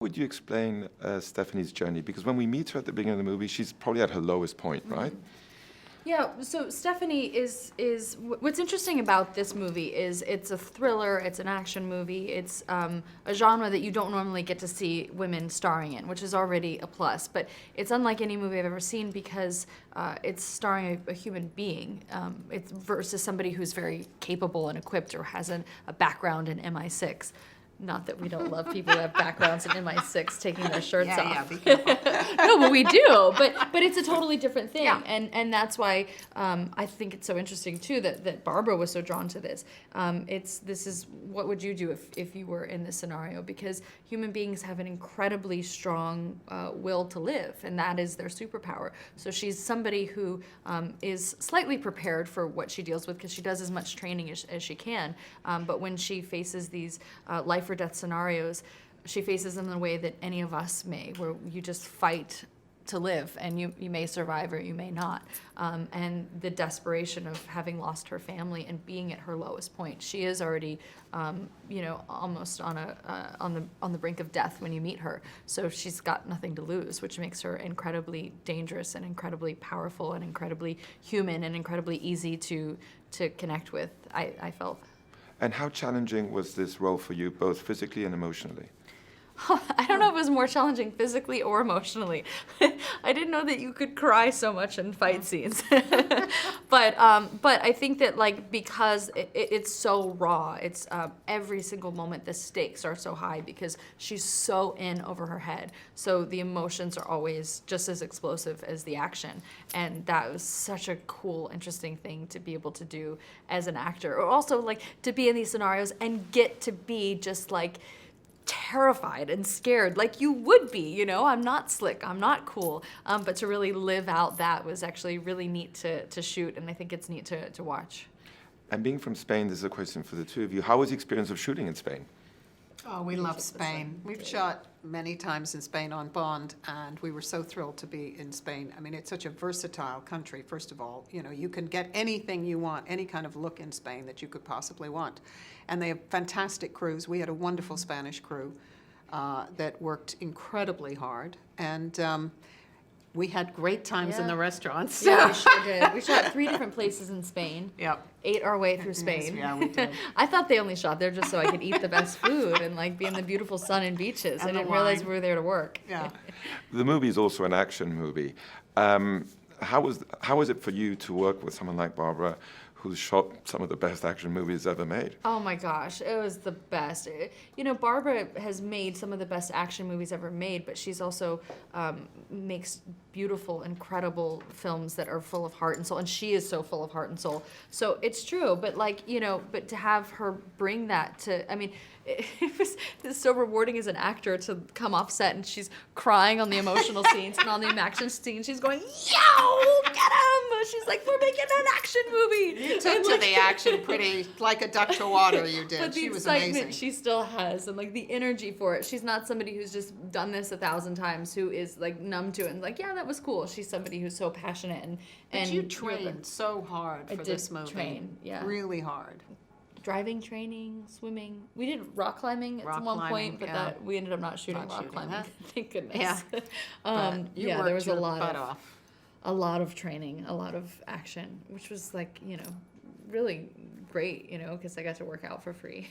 Would you explain Stephanie's journey? Because when we meet her at the beginning of the movie, she's probably at her lowest point, right? Yeah, so Stephanie is what's interesting about this movie is it's a thriller, it's an action movie, it's a genre that you don't normally get to see women starring in, which is already a plus. But it's unlike any movie I've ever seen because it's starring a human being. It's versus somebody who's very capable and equipped or has a background in MI6. Not that we don't love people who have backgrounds in MI6 taking their shirts off. Yeah, be careful. No, but we do. But it's a totally different thing, Yeah. and that's why I think it's so interesting too that Barbara was so drawn to this. This is what would you do if you were in this scenario? Because human beings have an incredibly strong will to live, and that is their superpower. So she's somebody who is slightly prepared for what she deals with because she does as much training as she can. But when she faces these life or death scenarios, she faces them in a way that any of us may, where you just fight to live, and you may survive or you may not. And the desperation of having lost her family and being at her lowest point, she is already, almost on the brink of death when you meet her. So she's got nothing to lose, which makes her incredibly dangerous and incredibly powerful and incredibly human and incredibly easy to connect with. I felt. And how challenging was this role for you, both physically and emotionally? I don't know if it was more challenging physically or emotionally. I didn't know that you could cry so much in fight scenes. But I think that because it's so raw, it's every single moment the stakes are so high because she's so in over her head. So the emotions are always just as explosive as the action. And that was such a cool, interesting thing to be able to do as an actor. Or also to be in these scenarios and get to be just terrified and scared like you would be, I'm not slick, I'm not cool, but to really live out that was actually really neat to shoot, and I think it's neat to watch. And being from Spain, this is a question for the two of you. How was the experience of shooting in Spain? Oh, we love Spain. We've shot many times in Spain on Bond, and we were so thrilled to be in Spain. I mean, it's such a versatile country, first of all. You can get anything you want, any kind of look in Spain that you could possibly want. And they have fantastic crews. We had a wonderful Spanish crew that worked incredibly hard. And we had great times in the restaurants. Yeah, we sure did. We shot 3 different places in Spain. Yep. Ate our way through Spain. Yeah, we did. I thought they only shot there just so I could eat the best food and be in the beautiful sun and beaches. And I the didn't realize wine. we were there to work. Yeah. The movie is also an action movie. How was it for you to work with someone like Barbara, who's shot some of the best action movies ever made? Oh my gosh, it was the best. Barbara has made some of the best action movies ever made, but she's also makes beautiful, incredible films that are full of heart and soul, and she is so full of heart and soul. So it's true, but but to have her bring that to, it's so rewarding as an actor to come off set and she's crying on the emotional scenes, and on the action scenes she's going, yo, get him! She's like, we're making an action movie. You took to the action pretty like a duck to water, you did. But the She was excitement amazing. she still has, and the energy for it. She's not somebody who's just done this 1,000 times, who is numb to it and yeah, that was cool. She's somebody who's so passionate and But you trained so hard for this movie. Train, yeah. Really hard. Driving training, swimming. We did rock climbing Rock at one climbing, point, but yeah. that we ended up not shooting Not rock shooting climbing. that. Thank goodness. Yeah. But you yeah, worked there was your butt off. a lot of training, a lot of action, which was really great, because I got to work out for free.